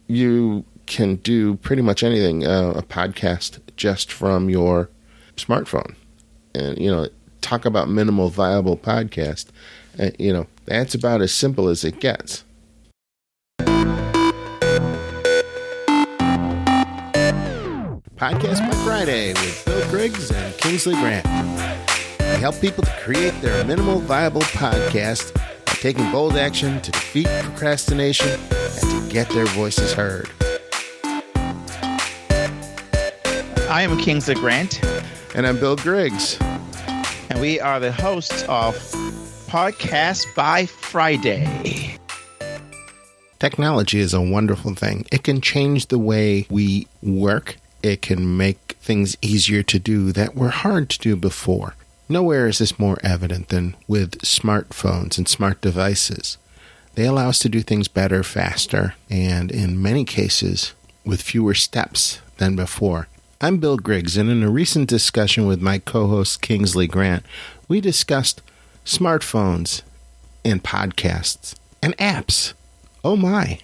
you can do pretty much anything, a podcast just from your smartphone. And, talk about minimal viable podcast. That's about as simple as it gets. Podcast by Friday with Bill Griggs and Kingsley Grant. We help people to create their minimal viable podcast by taking bold action to defeat procrastination and to get their voices heard. I am Kingsley Grant. And I'm Bill Griggs. And we are the hosts of Podcast by Friday. Technology is a wonderful thing. It can change the way we work. It can make things easier to do that were hard to do before. Nowhere is this more evident than with smartphones and smart devices. They allow us to do things better, faster, and in many cases, with fewer steps than before. I'm Bill Griggs, and in a recent discussion with my co-host Kingsley Grant, we discussed smartphones and podcasts and apps. Oh my.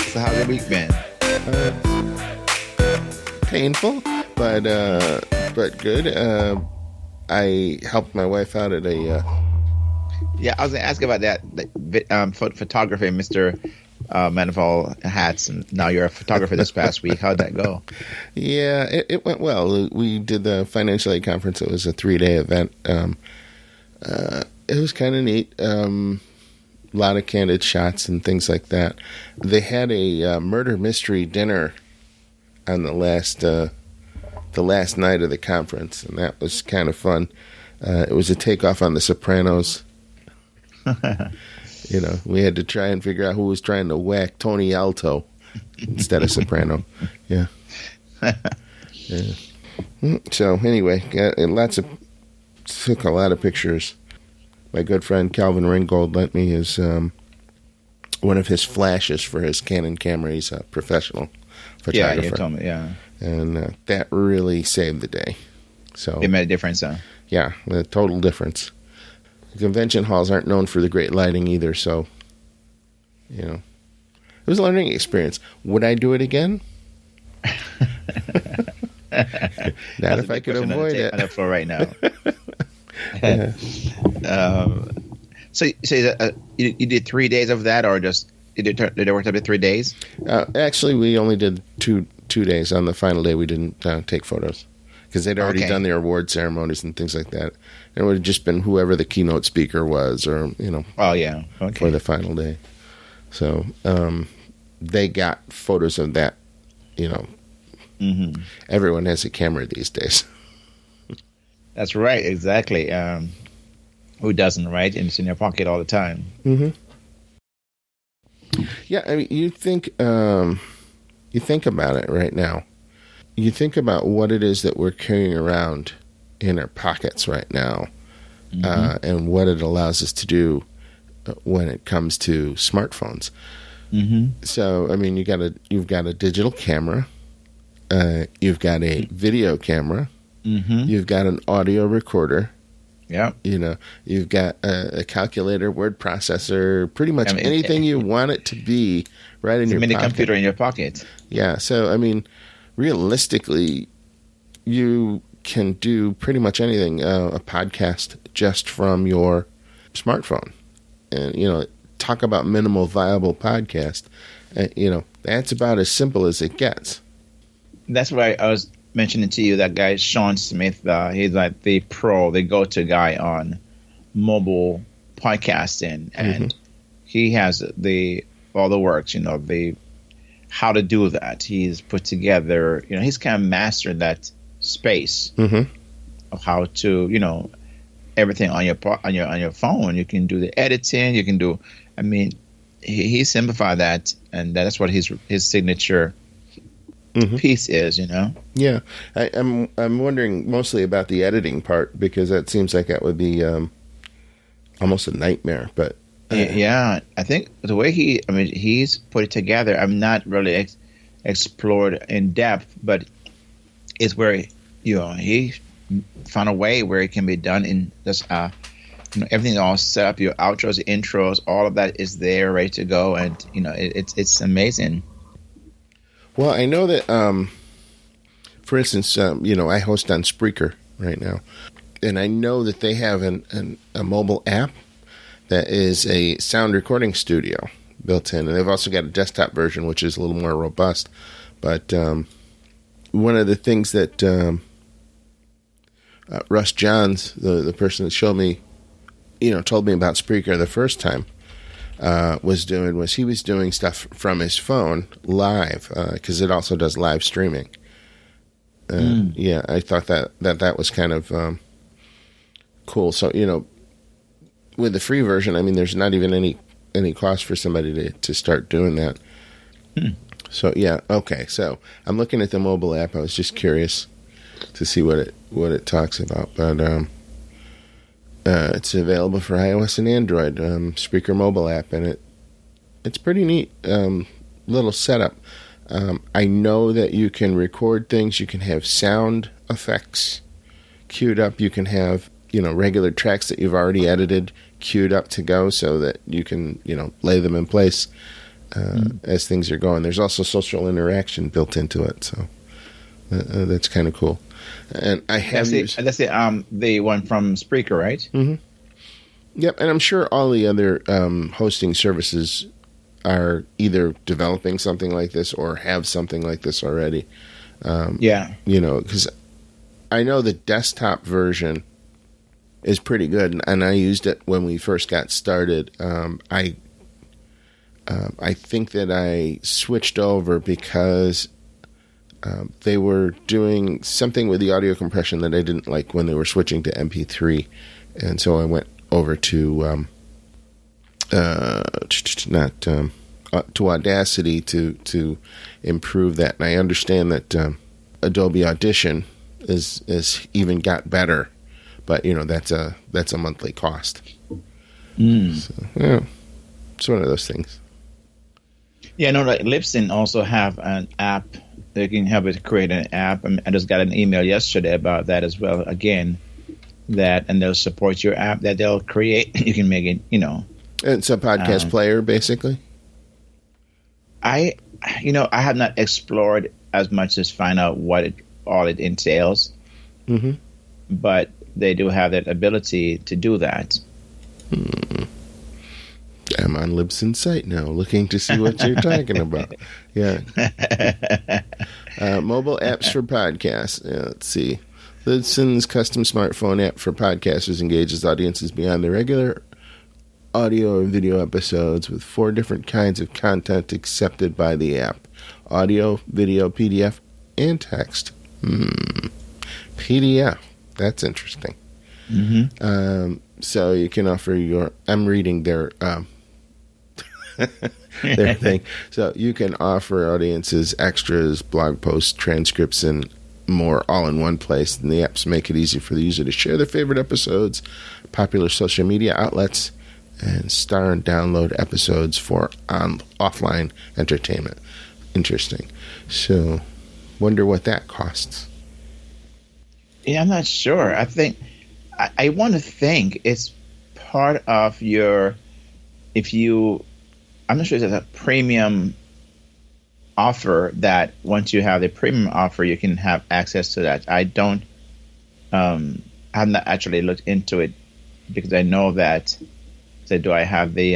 So how's your week been? Painful, but good. I helped my wife out at a... Yeah, I was going to ask about that. Photography, Mr. Manifold Hats, and now you're a photographer this past week. How'd that go? Yeah, it went well. We did the financial aid conference. It was a 3-day event. It was kind of neat. A lot of candid shots and things like that. They had a murder mystery dinner on the last night of the conference, and that was kind of fun. It was a takeoff on The Sopranos. We had to try and figure out who was trying to whack Tony Alto instead of Soprano. Yeah. Yeah. So anyway, took a lot of pictures. My good friend Calvin Ringgold lent me his one of his flashes for his Canon camera. He's a professional photographer. Yeah, you told me, yeah. And that really saved the day. So it made a difference, huh? Yeah, a total difference. Convention halls aren't known for the great lighting either, so, it was a learning experience. Would I do it again? Not if I could avoid it. On the floor right now. Yeah. So you did 3 days of that, or just did it work up to 3 days? Actually, we only did two days. On the final day, we didn't take photos because they'd already done their award ceremonies and things like that. It would have just been whoever the keynote speaker was, or Oh yeah, okay. For the final day. So they got photos of that. Mm-hmm. Everyone has a camera these days. That's right, exactly. Who doesn't, right? And it's in their pocket all the time. Mm-hmm. Yeah, I mean, you think about it right now. You think about what it is that we're carrying around in our pockets right now, mm-hmm. And what it allows us to do when it comes to smartphones. Mm-hmm. So, I mean, you've got a digital camera, you've got a video camera, mm-hmm. you've got an audio recorder. Yeah. You've got a calculator, word processor, pretty much anything you want it to be right in your pocket. It's a mini computer in your pocket. Yeah. So, I mean, realistically, you can do pretty much anything, a podcast just from your smartphone. And, talk about minimal viable podcast. That's about as simple as it gets. That's why I was mentioning to you that guy, Sean Smith. He's like the go-to guy on mobile podcasting. And mm-hmm. he has all the works, the how to do that. He's put together, he's kind of mastered that space mm-hmm. of how to, everything on your phone. You can do the editing. You can do. I mean, he simplified that, and that's what his signature mm-hmm. piece is. Yeah, I'm wondering mostly about the editing part because that seems like that would be almost a nightmare. But yeah, I think the way he's put it together. I'm not really explored in depth, but it's where he found a way where it can be done in just everything all set up. Your outros, intros, all of that is there, ready to go, and it's amazing. Well, I know that, for instance, I host on Spreaker right now, and I know that they have a mobile app that is a sound recording studio built in, and they've also got a desktop version, which is a little more robust. But one of the things that Russ Johns, the person that showed me, told me about Spreaker the first time, was he was doing stuff from his phone live, because it also does live streaming. Yeah, I thought that was kind of cool. So, with the free version, I mean, there's not even any cost for somebody to start doing that. So, yeah, okay. So I'm looking at the mobile app. I was just curious to see what it talks about. But it's available for iOS and Android, Spreaker mobile app, and it's pretty neat little setup. I know that you can record things. You can have sound effects queued up. You can have, regular tracks that you've already edited queued up to go so that you can, lay them in place as things are going. There's also social interaction built into it, so that's kind of cool. And I have that's the one from Spreaker, right? Mm-hmm. Yep, and I'm sure all the other hosting services are either developing something like this or have something like this already. Because I know the desktop version is pretty good, and I used it when we first got started. I think that I switched over because they were doing something with the audio compression that I didn't like when they were switching to MP3, and so I went over to to Audacity to improve that. And I understand that Adobe Audition is even got better, but that's a monthly cost. So, yeah, it's one of those things. Yeah, no, like Libsyn also have an app. They can help it create an app. I just got an email yesterday about that as well. Again, and they'll support your app that they'll create. You can make it, It's a podcast player, basically. I have not explored as much as find out what all it entails. Mm-hmm. But they do have that ability to do that. I'm on Libsyn's site now, looking to see what you're talking about. Yeah. Mobile apps for podcasts. Yeah, let's see. Libsyn's custom smartphone app for podcasters engages audiences beyond the regular audio or video episodes with 4 different kinds of content accepted by the app: audio, video, PDF, and text. PDF. That's interesting. Mm-hmm. So you can offer I'm reading their their thing. So you can offer audiences extras, blog posts, transcripts, and more all in one place. And the apps make it easy for the user to share their favorite episodes, popular social media outlets, and star and download episodes for offline entertainment. Interesting. So, wonder what that costs. Yeah, I'm not sure. I think I want to think it's part of your. I'm not sure if it's a premium offer that once you have the premium offer, you can have access to that. I don't. I have not actually looked into it because I know that. So do I have the?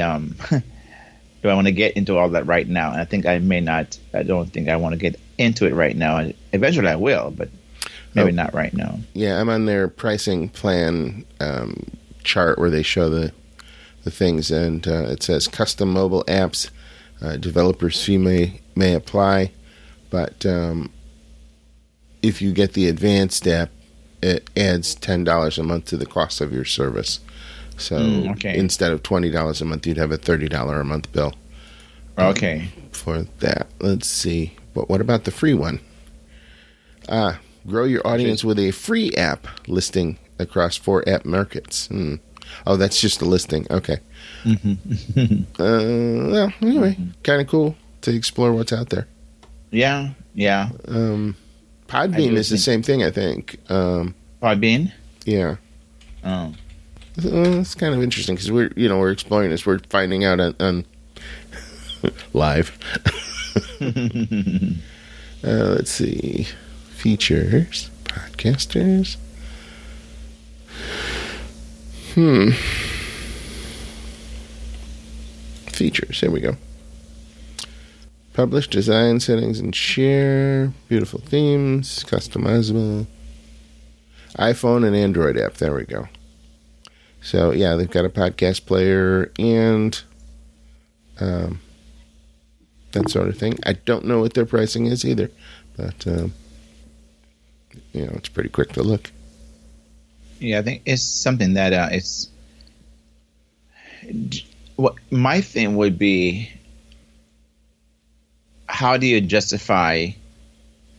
Do I want to get into all that right now? And I think I may not. I don't think I want to get into it right now. Eventually, I will, but maybe not right now. Yeah, I'm on their pricing plan chart where they show the things, and it says custom mobile apps, developers fee may apply, but if you get the advanced app, it adds $10 a month to the cost of your service. So instead of $20 a month, you'd have a $30 a month bill. Okay. For that. Let's see. But what about the free one? Grow your audience with a free app listing across 4 app markets. Oh, that's just a listing. Okay. Mm-hmm. Well, anyway, kind of cool to explore what's out there. Yeah. Podbean is the same thing, I think. Podbean? Yeah. Oh. It's kind of interesting because we're exploring this. We're finding out on live. Let's see. Features. Podcasters. Features. Here we go. Publish, design, settings, and share. Beautiful themes. Customizable. iPhone and Android app. There we go. So, yeah, they've got a podcast player and that sort of thing. I don't know what their pricing is either, but, it's pretty quick to look. Yeah, I think it's something that it's... What my thing would be, how do you justify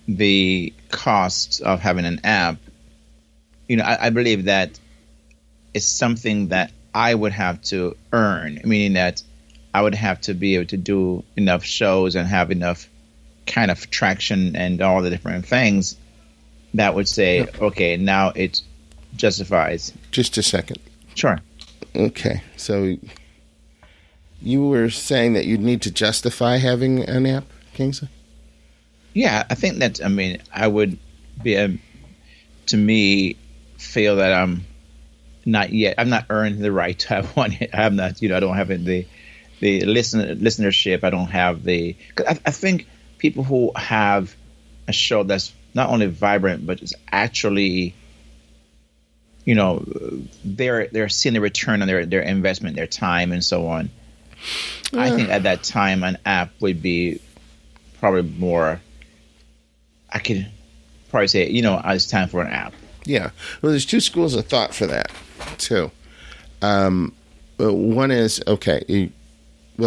the cost of having an app? I believe that it's something that I would have to earn, meaning that I would have to be able to do enough shows and have enough kind of traction and all the different things that would say, okay, now it justifies. Just a second. Sure. Okay, so you were saying that you'd need to justify having an app, Kingsley? Yeah, I think that, I would be, to me, feel that I'm not earned the right to have one. I'm not, I don't have the listenership. I don't have I think people who have a show that's not only vibrant, but it's actually, they're seeing the return on their investment, their time, and so on. I think at that time, an app would be probably more. I could probably say, it's time for an app. Yeah. Well, there's two schools of thought for that, too. One is,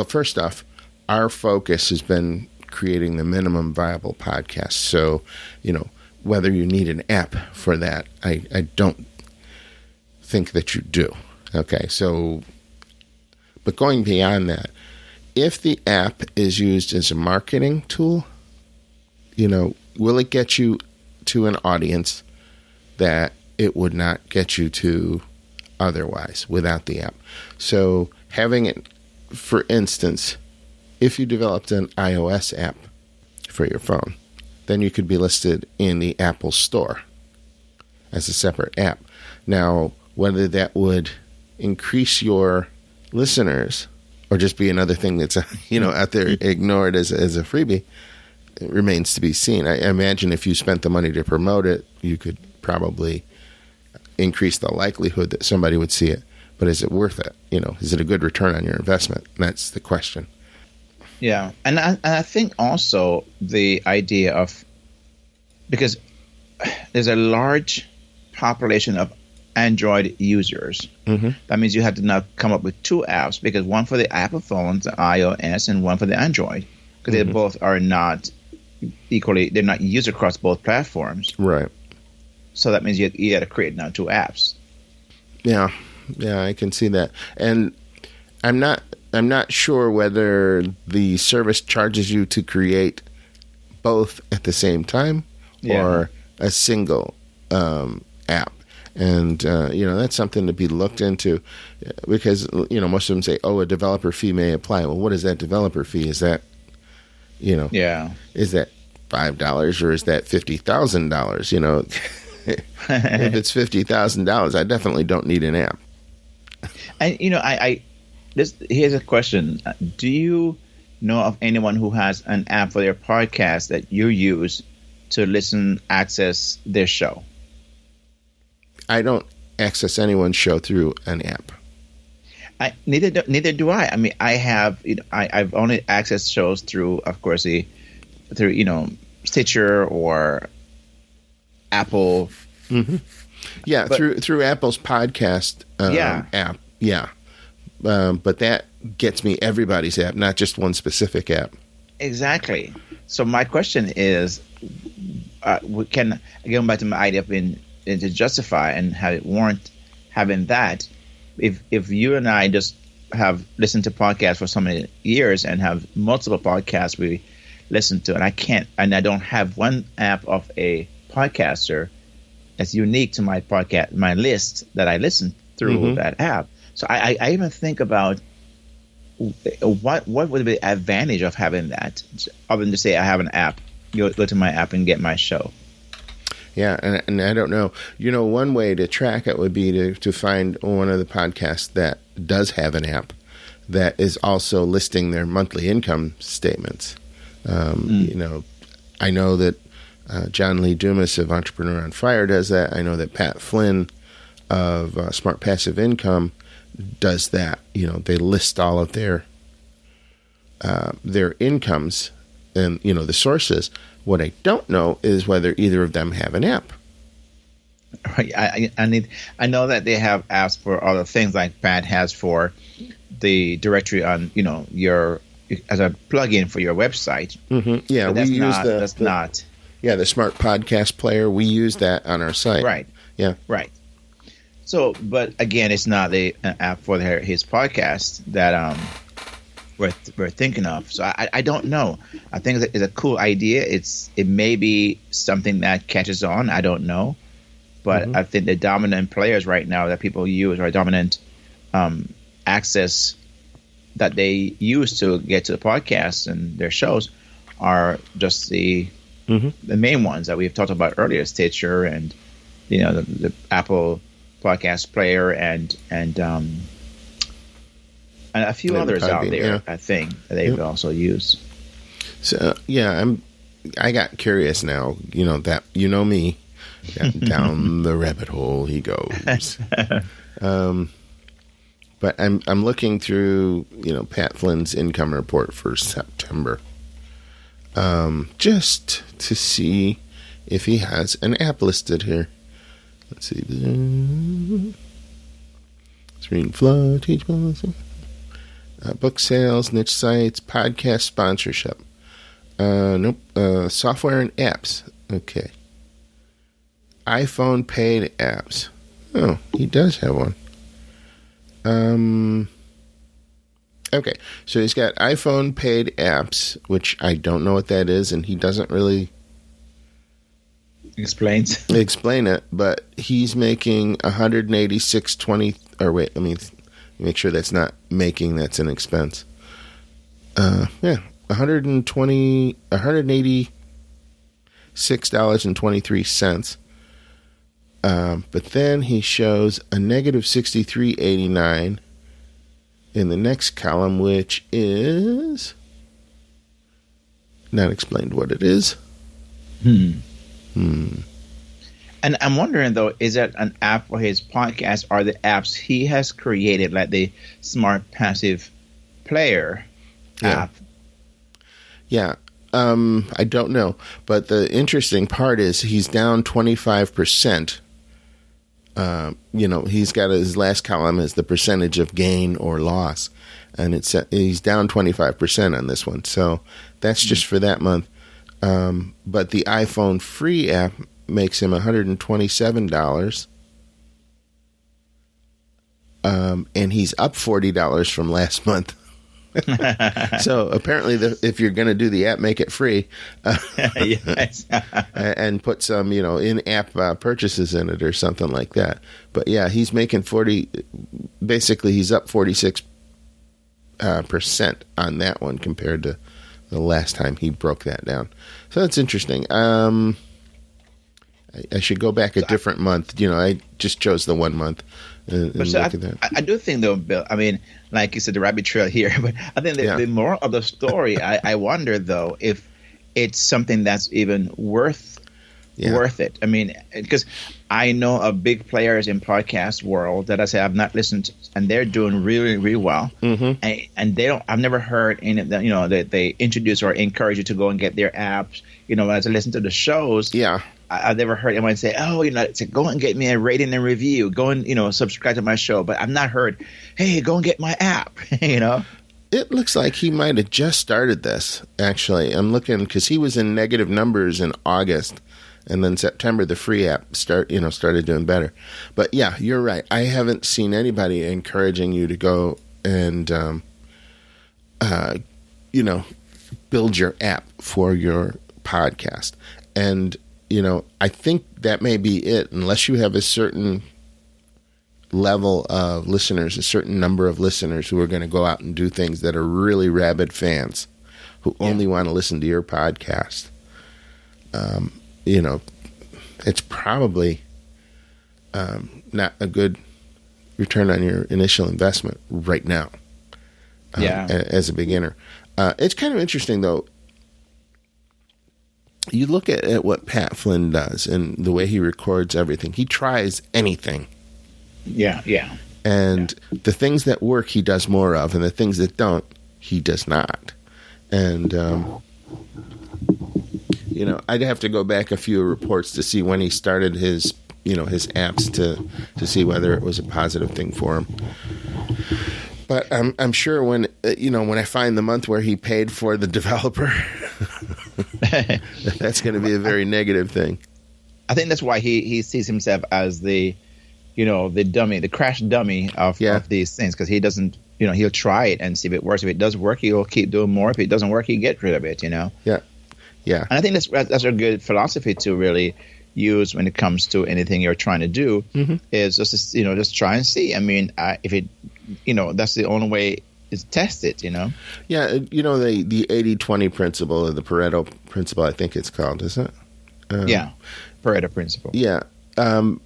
first off, our focus has been creating the minimum viable podcast. So, whether you need an app for that, I don't think that you do. Okay, so, but going beyond that, if the app is used as a marketing tool, will it get you to an audience that it would not get you to otherwise without the app? So having it, for instance, if you developed an iOS app for your phone, then you could be listed in the Apple Store as a separate app. Now, whether that would increase your listeners or just be another thing that's out there ignored as a freebie, it remains to be seen. I imagine if you spent the money to promote it, you could probably increase the likelihood that somebody would see it. But is it worth it? Is it a good return on your investment? That's the question. Yeah, and I think also the idea of, because there's a large population of Android users. Mm-hmm. That means you have to now come up with two apps, because one for the Apple phones, the iOS, and one for the Android, because they both are not equally, they're not used across both platforms. Right. So that means you got to create now two apps. Yeah, I can see that. And I'm not sure whether the service charges you to create both at the same time or a single app. And, that's something to be looked into, because, most of them say, a developer fee may apply. Well, what is that developer fee? Is that, is that $5 or is that $50,000? If it's $50,000, I definitely don't need an app. And, here's a question. Do you know of anyone who has an app for their podcast that you use to access their show? I don't access anyone's show through an app. Neither do I. I mean, I have. I've only accessed shows through, of course, through Stitcher or Apple. Mm-hmm. Yeah, but, through Apple's podcast app. Yeah, but that gets me everybody's app, not just one specific app. Exactly. So my question is, going back to my idea of to justify and have it warrant having that, if you and I just have listened to podcasts for so many years and have multiple podcasts we listen to, and I don't have one app of a podcaster that's unique to my podcast, my list that I listen through that app. So I even think about what would be the advantage of having that, other than to say I have an app, go to my app and get my show. Yeah, and I don't know. One way to track it would be to find one of the podcasts that does have an app that is also listing their monthly income statements. I know that John Lee Dumas of Entrepreneur on Fire does that. I know that Pat Flynn of Smart Passive Income does that. They list all of their incomes and the sources. What I don't know is whether either of them have an app. Right. I know that they have apps for other things, like Pat has for the directory on your as a plugin for your website. Mm-hmm. Yeah, but we use the Smart Podcast Player. We use that on our site. Right. Yeah. Right. So, but again, it's not an app for his podcast that we're thinking of. So I don't know. I think it's a cool idea. It may be something that catches on. I don't know. But I think the dominant players right now that people use, or dominant access that they use to get to the podcast and their shows, are just the main ones that we've talked about earlier, Stitcher and the Apple Podcast Player and a few others out there. Yeah. I think that they would also use. So I got curious now. That me. Down the rabbit hole he goes. But I'm looking through Pat Flynn's income report for September, just to see if he has an app listed here. Let's see. Screen flow, teach policy, book sales, niche sites, podcast sponsorship. Nope. Software and apps. Okay. iPhone paid apps. Oh, he does have one. Okay, so he's got iPhone paid apps, which I don't know what that is, and he doesn't really explain it, but he's making $186.20. Or wait, let me make sure that's not making, that's an expense. $186.23. But then he shows a negative $63.89 in the next column, which is not explained what it is. And I'm wondering, though, is that an app for his podcast, or the apps he has created, like the Smart Passive Player app? Yeah. I don't know. But the interesting part is he's down 25%. He's got his last column as the percentage of gain or loss, and he's down 25% on this one. So that's just for that month. But the iPhone free app makes him $127. And he's up $40 from last month. So apparently, if you're going to do the app, make it free, and put some, in-app purchases in it or something like that. But yeah, he's making 40. Basically, he's up 46% on that one compared to the last time he broke that down. So that's interesting. I should go back a different month. I just chose the 1 month. And look at that. I do think, though, Bill, I mean, like you said, the rabbit trail here, but I think the moral of the story, I wonder, though, if it's something that's even worth it. I mean, because I know of big players in podcast world that I say I've not listened to, and they're doing really, really well. And they don't. I've never heard any of them. That they introduce or encourage you to go and get their apps. As I listen to the shows. Yeah. I've never heard anyone say, go and get me a rating and review. Go and, subscribe to my show. But I've not heard, hey, go and get my app, It looks like he might have just started this, actually. I'm looking, because he was in negative numbers in August. And then September, the free app started doing better. But yeah, you're right. I haven't seen anybody encouraging you to go and, build your app for your podcast. And I think that may be it, unless you have a certain level of listeners, a certain number of listeners who are going to go out and do things that are really rabid fans who only want to listen to your podcast. It's probably not a good return on your initial investment right now. As a beginner. It's kind of interesting, though. You look at what Pat Flynn does and the way he records everything. He tries anything. Yeah. And the things that work, he does more of, and the things that don't, he does not. And, I'd have to go back a few reports to see when he started his apps to see whether it was a positive thing for him. But I'm sure when I find the month where he paid for the developer, that's going to be a very negative thing. I think that's why he sees himself as the dummy, the crash dummy of these things, because he doesn't, he'll try it and see if it works. If it does work, he'll keep doing more. If it doesn't work, he get rid of it. Yeah. And I think that's a good philosophy to really use when it comes to anything you're trying to do. Is just try and see. I mean, if it, that's the only way is test it. Yeah, the 80-20 principle, or the Pareto principle, I think it's called, isn't it? Pareto principle. Yeah,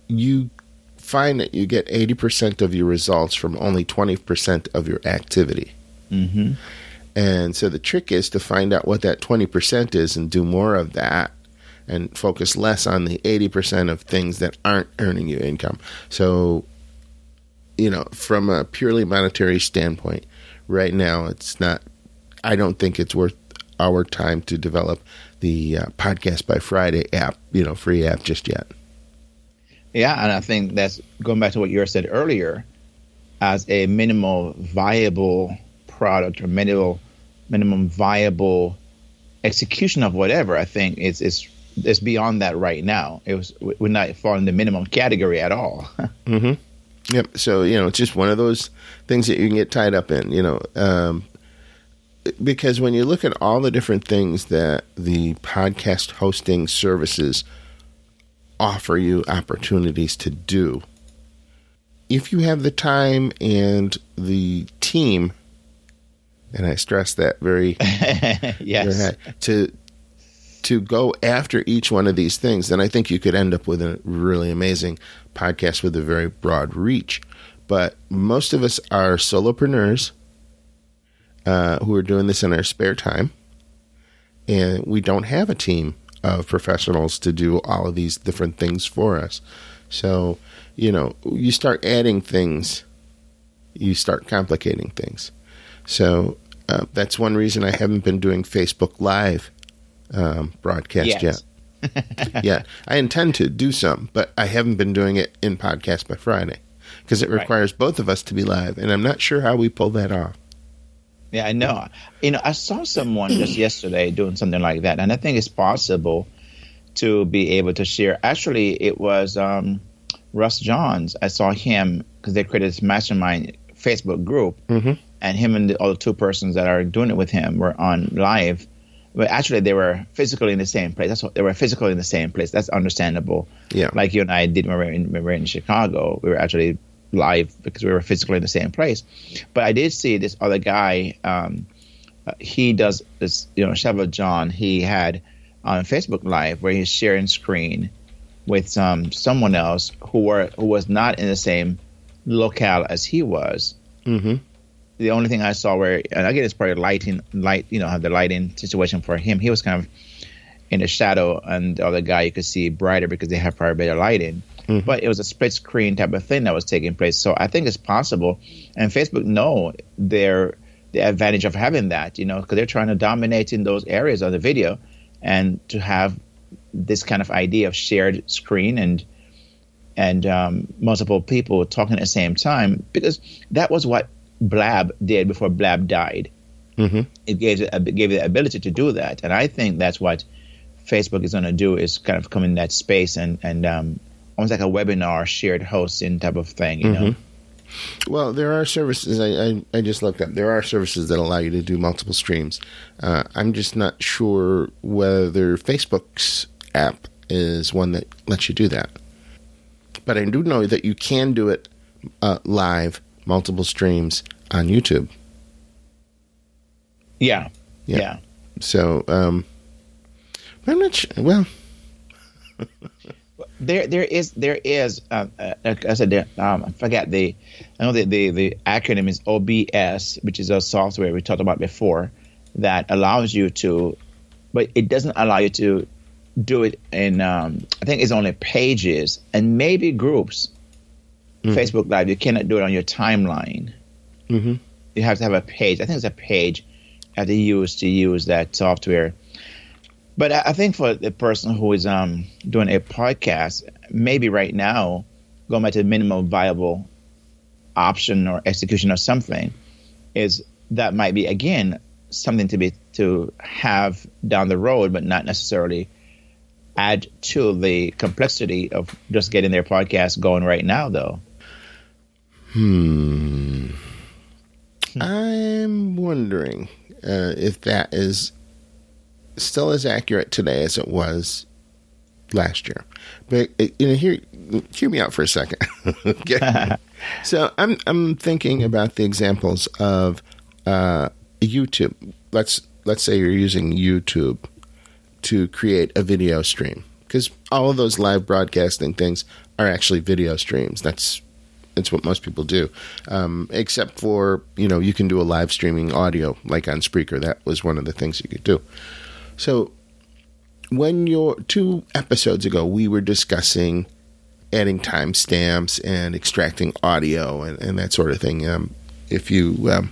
you find that you get 80% of your results from only 20% of your activity. Mm-hmm. And so the trick is to find out what that 20% is and do more of that and focus less on the 80% of things that aren't earning you income. So, from a purely monetary standpoint, right now I don't think it's worth our time to develop the Podcast by Friday app, free app just yet. Yeah, and I think that's going back to what you said earlier, as a minimal viable product or minimum viable execution of whatever. I think it's beyond that right now. We're not falling in the minimum category at all. Mm-hmm. Yep. So it's just one of those things that you can get tied up in. Because when you look at all the different things that the podcast hosting services offer you opportunities to do, if you have the time and the team, and I stress that very, yes, very high, to go after each one of these things, then I think you could end up with a really amazing podcast with a very broad reach. But most of us are solopreneurs who are doing this in our spare time, and we don't have a team of professionals to do all of these different things for us. So, you start adding things, you start complicating things. So that's one reason I haven't been doing Facebook Live broadcast yet. Yeah, I intend to do some, but I haven't been doing it in Podcast by Friday because it requires both of us to be live, and I'm not sure how we pull that off. Yeah, I know. I saw someone just yesterday doing something like that, and I think it's possible to be able to share. Actually, it was Russ Johns. I saw him because they created this mastermind Facebook group, and him and the other two persons that are doing it with him were on live. But actually, they were physically in the same place. They were physically in the same place. That's understandable. Yeah, like you and I did when we were in Chicago. We were actually live because we were physically in the same place. But I did see this other guy. He does this, Chevrolet John. He had on Facebook Live where he's sharing screen with someone else who was not in the same locale as he was. Mm-hmm. The only thing I saw and again, it's probably have the lighting situation for him. He was kind of in the shadow, and the other guy you could see brighter because they have probably better lighting. Mm-hmm. But it was a split screen type of thing that was taking place. So I think it's possible. And Facebook know the advantage of having that, because they're trying to dominate in those areas of the video, and to have this kind of idea of shared screen and multiple people talking at the same time, because that was what Blab did before Blab died. Mm-hmm. It gave it the ability to do that, and I think that's what Facebook is going to do, is kind of come in that space and almost like a webinar shared hosting type of thing, know. Well, there are services. I just looked up. There are services that allow you to do multiple streams. I'm just not sure whether Facebook's app is one that lets you do that. But I do know that you can do it live, multiple streams on YouTube. Yeah. So, I'm not sure. Well, there is. Like I said, I forget I know the acronym is OBS, which is a software we talked about before that allows you to, but it doesn't allow you to do it in. I think it's only pages and maybe groups. Facebook Live, you cannot do it on your timeline. You have to have a page. I think it's a page you have to use that software. But I think for the person who is doing a podcast, maybe right now, going back to the minimum viable option or execution or something, is that might be, again, something to have down the road, but not necessarily add to the complexity of just getting their podcast going right now, though. I'm wondering if that is still as accurate today as it was last year. But hear me out for a second. Okay. So I'm thinking about the examples of YouTube. Let's say you're using YouTube to create a video stream, because all of those live broadcasting things are actually video streams. That's what most people do, except for, you can do a live streaming audio like on Spreaker. That was one of the things you could do. So when 2 episodes ago, we were discussing adding timestamps and extracting audio and that sort of thing. If you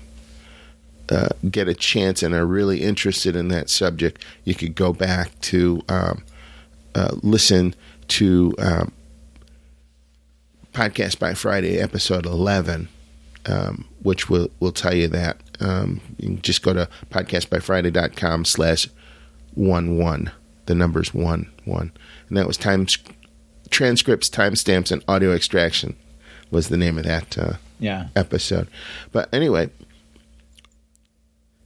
get a chance and are really interested in that subject, you could go back to listen to Podcast by Friday, episode 11, which will tell you that. You can just go to podcastbyfriday.com/11. The number's 11. And that was transcripts, timestamps, and audio extraction was the name of that episode. But anyway,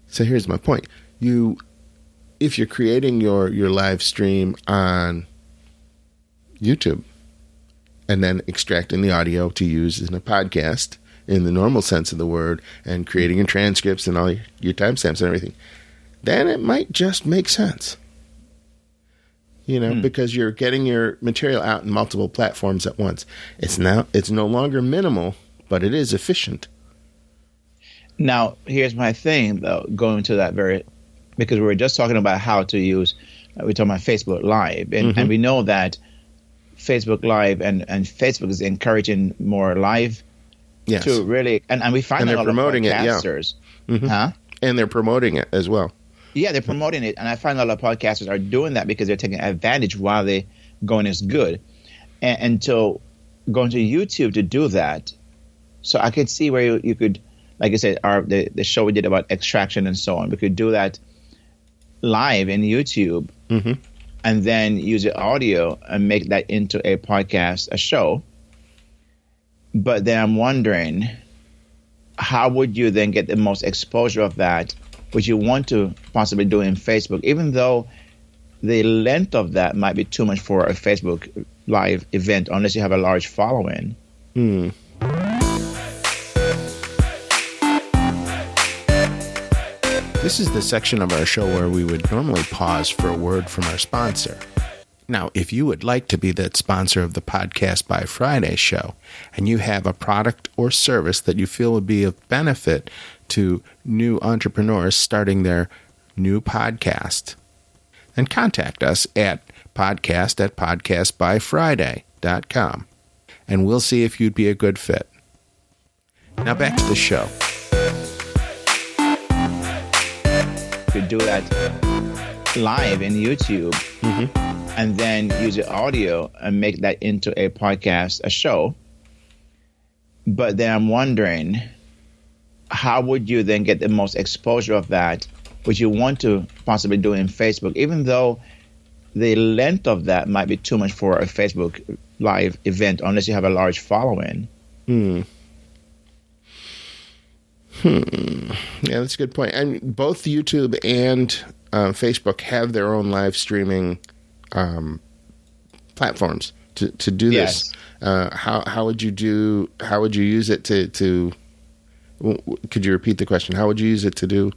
so here's my point. If you're creating your live stream on YouTube, and then extracting the audio to use in a podcast in the normal sense of the word, and creating your transcripts and all your timestamps and everything, then it might just make sense. Because you're getting your material out in multiple platforms at once. It's no longer minimal, but it is efficient. Now, here's my thing, though, going to that because we were just talking about how to use, we're talking about Facebook Live, and we know that Facebook Live and Facebook is encouraging more live to really, and we find and that they're promoting it, and they're promoting it as well. Yeah, they're promoting it, and I find a lot of podcasters are doing that because they're taking advantage while they're going as good, and so going to YouTube to do that. So I could see where you could, like I said, the show we did about extraction and so on, we could do that live in YouTube. And then use the audio and make that into a podcast, a show. But then I'm wondering, how would you then get the most exposure of that, which you want to possibly do in Facebook, even though the length of that might be too much for a Facebook Live event, unless you have a large following. This is the section of our show where we would normally pause for a word from our sponsor. Now, if you would like to be the sponsor of the Podcast by Friday show, and you have a product or service that you feel would be of benefit to new entrepreneurs starting their new podcast, then contact us at podcast@podcastbyfriday.com, and we'll see if you'd be a good fit. Now back to the show. Could do that live in YouTube, and then use the audio and make that into a podcast, a show. But then I'm wondering, how would you then get the most exposure of that, which you want to possibly do in Facebook, even though the length of that might be too much for a Facebook Live event, unless you have a large following. Yeah, that's a good point. And both YouTube and Facebook have their own live streaming platforms to do this. How would you use it to could you repeat the question? How would you use it to do?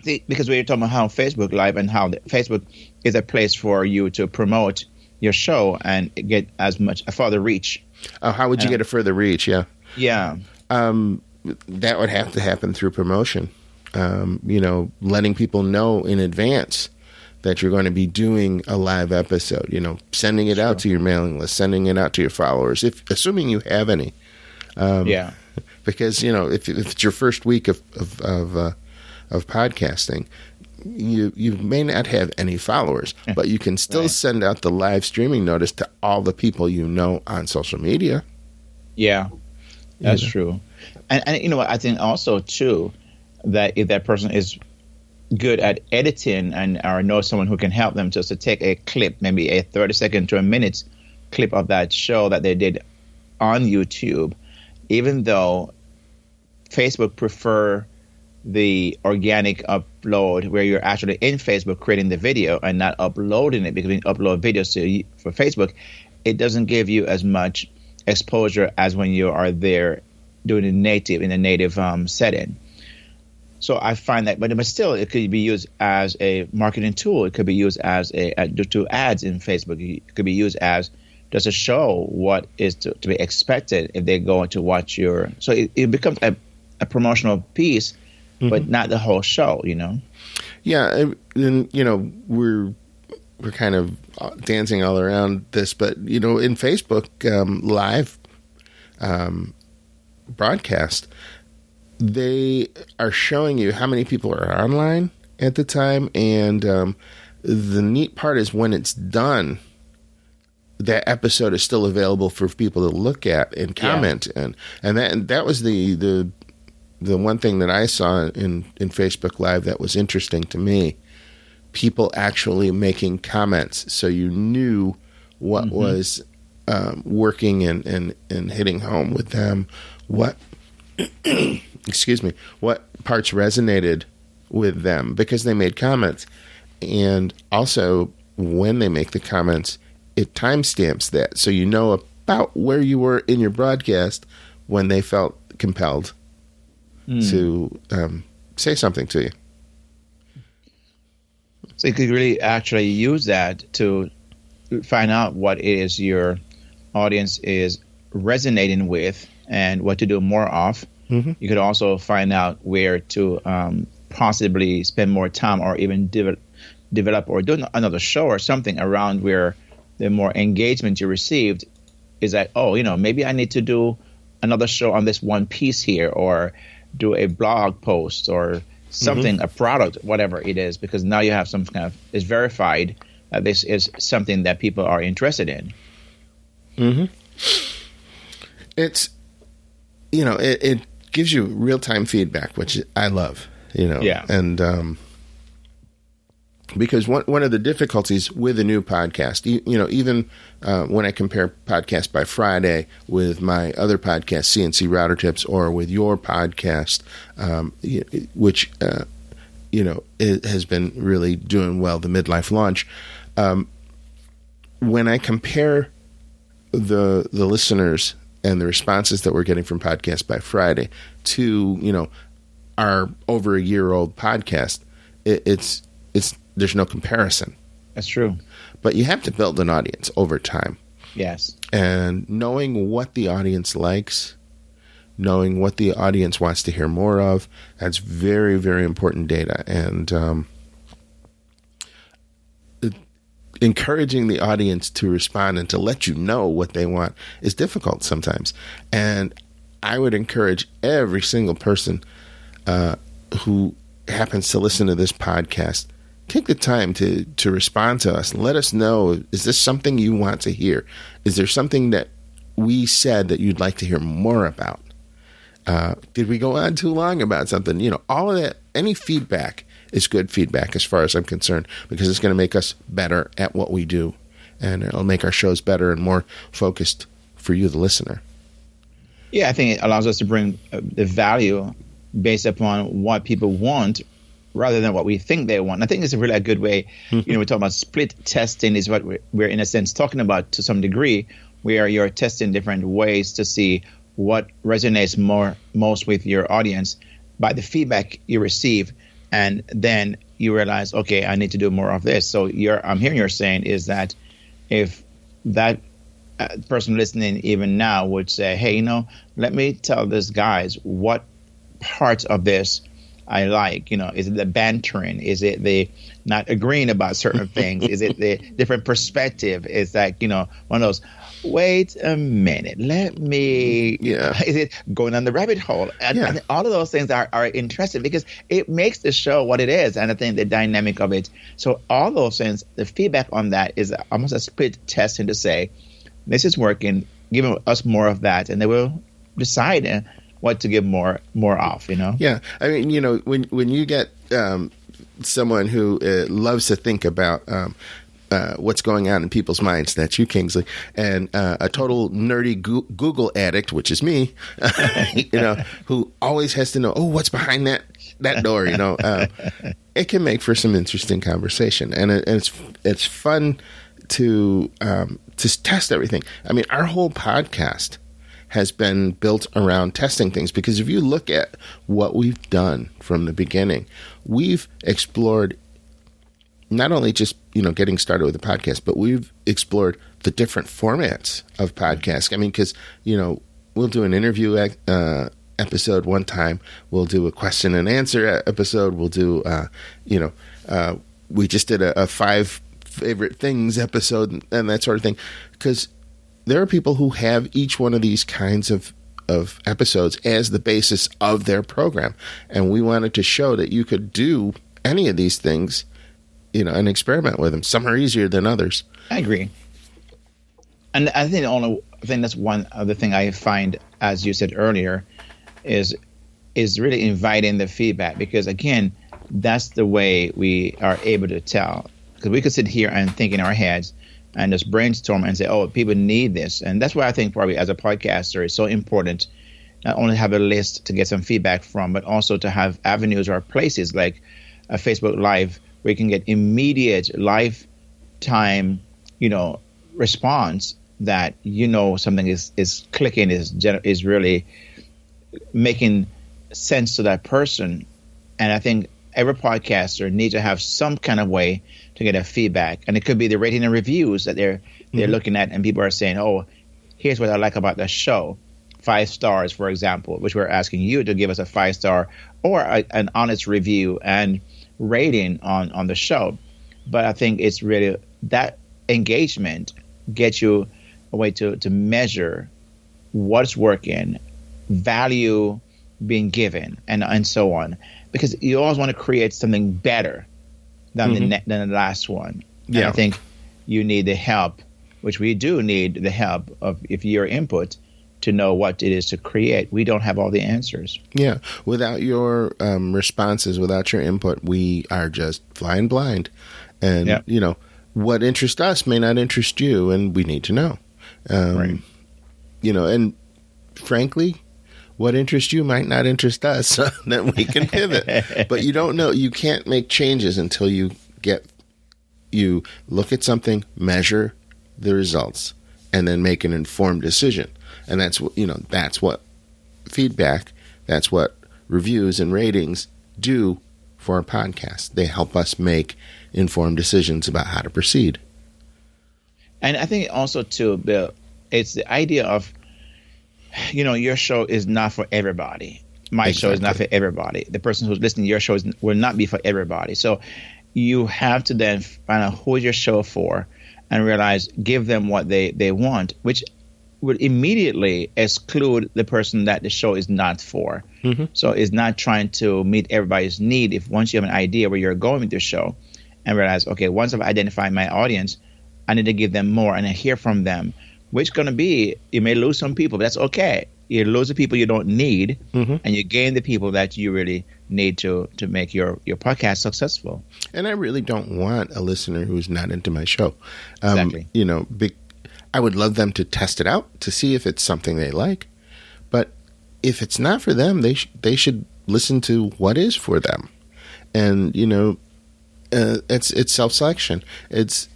Because we were talking about how Facebook Live and how Facebook is a place for you to promote your show and get a further reach. How would you get a further reach? Yeah. Yeah. That would have to happen through promotion. Letting people know in advance that you're going to be doing a live episode, sending it out to your mailing list, sending it out to your followers, assuming you have any. Because, if it's your first week of podcasting, you may not have any followers, but you can still send out the live streaming notice to all the people you know on social media. Yeah, that's true. And you know what, I think also, too, that if that person is good at editing or knows someone who can help them just to take a clip, maybe a 30-second to a minute clip of that show that they did on YouTube, even though Facebook prefer the organic upload where you're actually in Facebook creating the video and not uploading it, because when you upload videos for Facebook, it doesn't give you as much exposure as when you are there doing it in a native setting. So I find that, but still, it could be used as a marketing tool. It could be used as to ads in Facebook. It could be used as just to show what is to be expected if they go to watch your. So it becomes a promotional piece, but not the whole show. Yeah, and we're kind of dancing all around this, but in Facebook live broadcast, they are showing you how many people are online at the time, and the neat part is when it's done, that episode is still available for people to look at and comment, and that was the one thing that I saw in Facebook Live that was interesting to me. People actually making comments, so you knew what was working and hitting home with them. What excuse me, what parts resonated with them because they made comments. And also, when they make the comments, it timestamps that, so you know about where you were in your broadcast when they felt compelled to say something to you. So you could really actually use that to find out what it is your audience is resonating with and what to do more of. You could also find out where to possibly spend more time or even develop or do another show or something around where the more engagement you received is that, maybe I need to do another show on this one piece here, or do a blog post or something, a product, whatever it is, because now you have some kind of, it's verified that this is something that people are interested in. It's, it gives you real-time feedback, which I love, and because one of the difficulties with a new podcast, even when I compare Podcast by Friday with my other podcast, CNC Router Tips, or with your podcast, which it has been really doing well, the Midlife Launch. When I compare the listeners and the responses that we're getting from Podcast by Friday to our over a year old podcast, it's there's no comparison. That's true. But you have to build an audience over time. Yes. And knowing what the audience likes, knowing what the audience wants to hear more of, that's very, very important data. And encouraging the audience to respond and to let you know what they want is difficult sometimes. And I would encourage every single person who happens to listen to this podcast, take the time to respond to us and let us know, is this something you want to hear? Is there something that we said that you'd like to hear more about? Did we go on too long about something? All of that, any feedback is good feedback as far as I'm concerned, because it's going to make us better at what we do, and it'll make our shows better and more focused for you, the listener. Yeah, I think it allows us to bring the value based upon what people want rather than what we think they want. I think it's a really a good way. We're talking about split testing is what we're in a sense talking about to some degree, where you're testing different ways to see what resonates most with your audience by the feedback you receive, and then you realize, okay, I need to do more of this. So I'm hearing you're saying is that if that person listening even now would say, hey, let me tell these guys what parts of this I like. Is it the bantering? Is it the not agreeing about certain things? Is it the different perspective? Is that, one of those, wait a minute, let me, is it going on the rabbit hole? And all of those things are interesting because it makes the show what it is. And I think the dynamic of it. So all those things, the feedback on that is almost a split testing to say, this is working, give us more of that. And they will decide what to give more of, Yeah. I mean, when you get someone who loves to think about what's going on in people's minds, that's you, Kingsley, and a total nerdy Google addict, which is me, who always has to know, what's behind that door, it can make for some interesting conversation. And it's fun to test everything. I mean, our whole podcast has been built around testing things, because if you look at what we've done from the beginning, we've explored not only just, getting started with a podcast, but we've explored the different formats of podcasts. I mean, because, we'll do an interview episode one time. We'll do a question and answer episode. We'll do, we just did a 5 favorite things episode and that sort of thing. Because there are people who have each one of these kinds of episodes as the basis of their program. And we wanted to show that you could do any of these things, and experiment with them. Some are easier than others. I agree. And I think that's one other thing I find, as you said earlier, is really inviting the feedback, because again, that's the way we are able to tell. Because we could sit here and think in our heads and just brainstorm and say, people need this. And that's why I think probably as a podcaster, it's so important not only have a list to get some feedback from, but also to have avenues or places like a Facebook Live where you can get immediate lifetime, response that, something is clicking, is really making sense to that person. And I think every podcaster needs to have some kind of way to get a feedback. And it could be the rating and reviews that they're looking at, and people are saying, here's what I like about the show. 5 stars, for example, which we're asking you to give us a 5-star or an honest review and rating on the show. But I think it's really that engagement gets you a way to measure what's working, value being given, and so on. Because you always want to create something better than the last one. Yeah. And I think you need the help, which we do need the help of your input to know what it is to create. We don't have all the answers. Yeah. Without your responses, without your input, we are just flying blind. And, what interests us may not interest you, and we need to know. Right. And frankly, what interests you might not interest us, so then we can pivot. But you don't know. You can't make changes until you look at something, measure the results, and then make an informed decision. And that's what feedback, that's what reviews and ratings do for a podcast. They help us make informed decisions about how to proceed. And I think also too, Bill, it's the idea of, your show is not for everybody. My show is not for everybody. The person who's listening to your show will not be for everybody. So you have to then find out who is your show for and realize, give them what they want, which would immediately exclude the person that the show is not for. Mm-hmm. So it's not trying to meet everybody's need. If once you have an idea where you're going with your show and realize, okay, once I've identified my audience, I need to give them more and I hear from them. Which going to be, you may lose some people, but that's okay. You lose the people you don't need, and you gain the people that you really need to make your podcast successful. And I really don't want a listener who's not into my show. Exactly. I would love them to test it out to see if it's something they like. But if it's not for them, they should listen to what is for them. And, it's self-selection. It's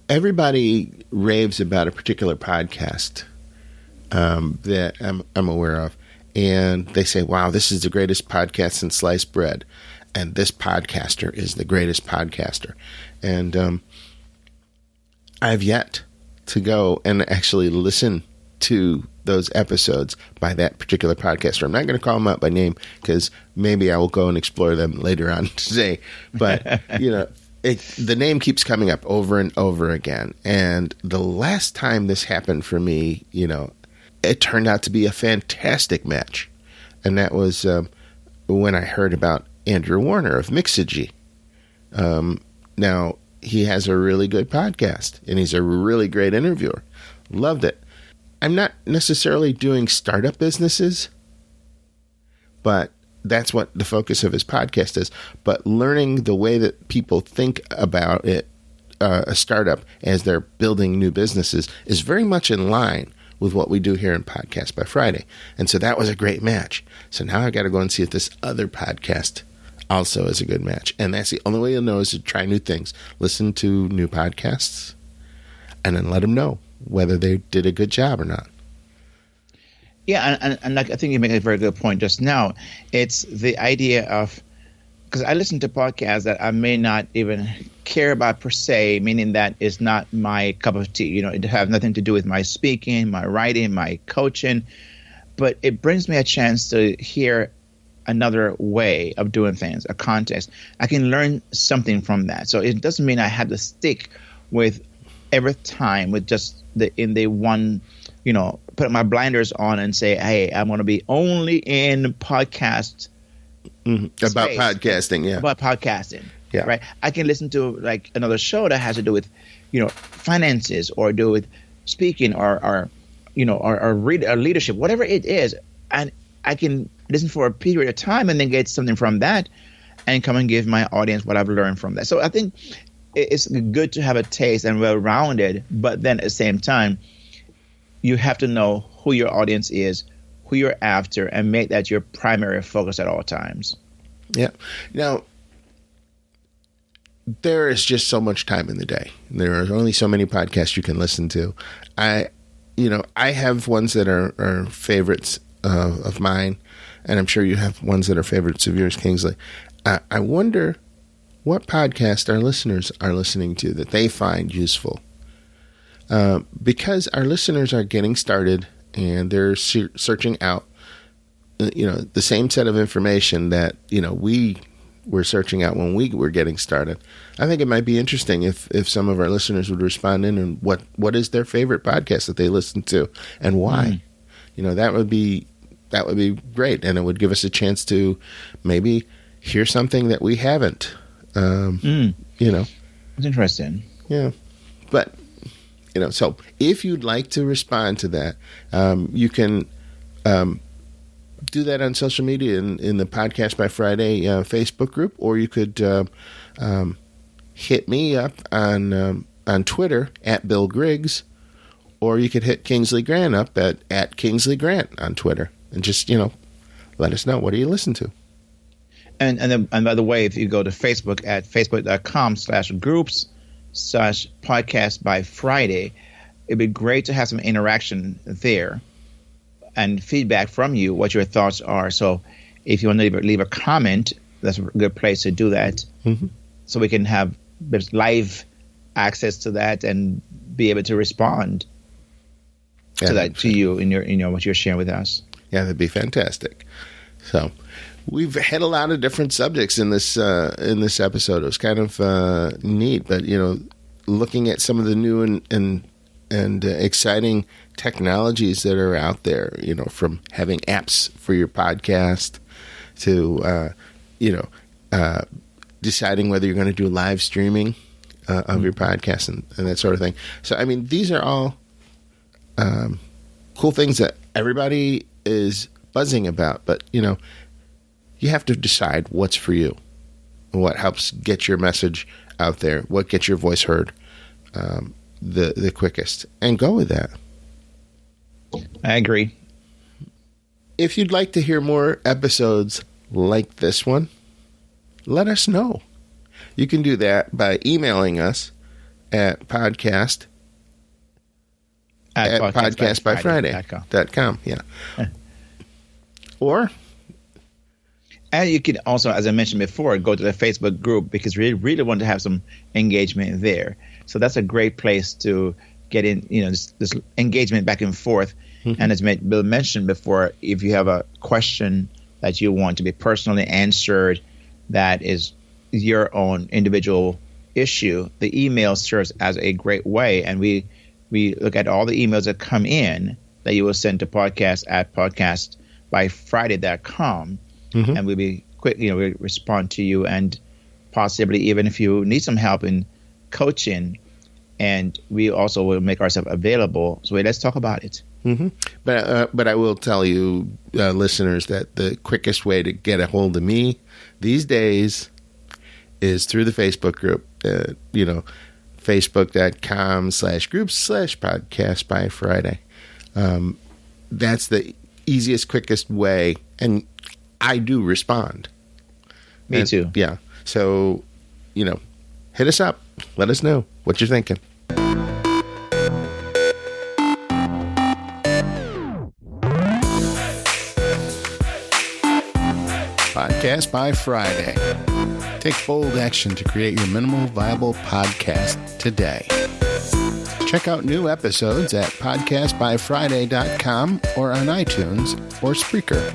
everybody raves about a particular podcast that I'm aware of. And they say, wow, this is the greatest podcast since sliced bread. And this podcaster is the greatest podcaster. And I've yet to go and actually listen to those episodes by that particular podcaster. I'm not going to call them out by name because maybe I will go and explore them later on today. But, the name keeps coming up over and over again. And the last time this happened for me, it turned out to be a fantastic match. And that was when I heard about Andrew Warner of Mixergy. Now, he has a really good podcast, and he's a really great interviewer. Loved it. I'm not necessarily doing startup businesses, but that's what the focus of his podcast is. But learning the way that people think about it, a startup, as they're building new businesses is very much in line with what we do here in Podcast by Friday. And so that was a great match. So now I got to go and see if this other podcast also is a good match. And that's the only way you'll know is to try new things. Listen to new podcasts and then let them know whether they did a good job or not. Yeah, and like, I think you make a very good point just now. It's the idea of, because I listen to podcasts that I may not even care about per se, meaning that it's not my cup of tea. It has nothing to do with my speaking, my writing, my coaching, but it brings me a chance to hear another way of doing things, a context. I can learn something from that. So it doesn't mean I have to stick with every time with just the one, put my blinders on and say, hey, I'm going to be only in podcast about podcasting. Yeah. About podcasting. Yeah. Right. I can listen to like another show that has to do with, finances or do with speaking or leadership, whatever it is. And I can listen for a period of time and then get something from that and come and give my audience what I've learned from that. So I think it's good to have a taste and well-rounded, but then at the same time, you have to know who your audience is, who you're after, and make that your primary focus at all times. Yeah. Now, there is just so much time in the day. There are only so many podcasts you can listen to. I have ones that are favorites of mine, and I'm sure you have ones that are favorites of yours, Kingsley. I wonder what podcast our listeners are listening to that they find useful. Because our listeners are getting started and they're searching out, the same set of information that, we were searching out when we were getting started. I think it might be interesting if some of our listeners would respond in and what is their favorite podcast that they listen to and why. That would be great. And it would give us a chance to maybe hear something that we haven't, It's interesting. Yeah. But, so if you'd like to respond to that, you can do that on social media in the Podcast by Friday Facebook group, or you could hit me up on Twitter at Bill Griggs, or you could hit Kingsley Grant up at Kingsley Grant on Twitter, and just let us know, what do you listen to. And by the way, if you go to Facebook at facebook.com/groups/podcast by Friday, it'd be great to have some interaction there and feedback from you, what your thoughts are. So if you want to leave a comment, that's a good place to do that. Mm-hmm. So we can have live access to that and be able to respond to that, to you in your what you're sharing with us. Yeah, that'd be fantastic. So we've had a lot of different subjects in this episode. It was kind of neat, but looking at some of the new and exciting technologies that are out there, from having apps for your podcast to deciding whether you're going to do live streaming of your podcast and that sort of thing. So, I mean, these are all cool things that everybody is buzzing about, but you have to decide what's for you, what helps get your message out there, what gets your voice heard the quickest, and go with that. I agree. If you'd like to hear more episodes like this one, let us know. You can do that by emailing us at podcast at podcastbyfriday.com. Yeah. Or... And you can also, as I mentioned before, go to the Facebook group because we really want to have some engagement there. So that's a great place to get in, this engagement back and forth. Mm-hmm. And as Bill mentioned before, if you have a question that you want to be personally answered that is your own individual issue, the email serves as a great way. And we look at all the emails that come in that you will send to podcast at podcastbyfriday.com. Mm-hmm. And we'll be quick, we'll respond to you, and possibly even if you need some help in coaching, and we also will make ourselves available. So let's talk about it. Mm-hmm. But I will tell you, listeners, that the quickest way to get a hold of me these days is through the Facebook group. Facebook.com/groups/podcastbyfriday. That's the easiest, quickest way, and I do respond. Me too. Yeah. So, hit us up. Let us know what you're thinking. Podcast by Friday. Take bold action to create your minimal viable podcast today. Check out new episodes at podcastbyfriday.com or on iTunes or Spreaker.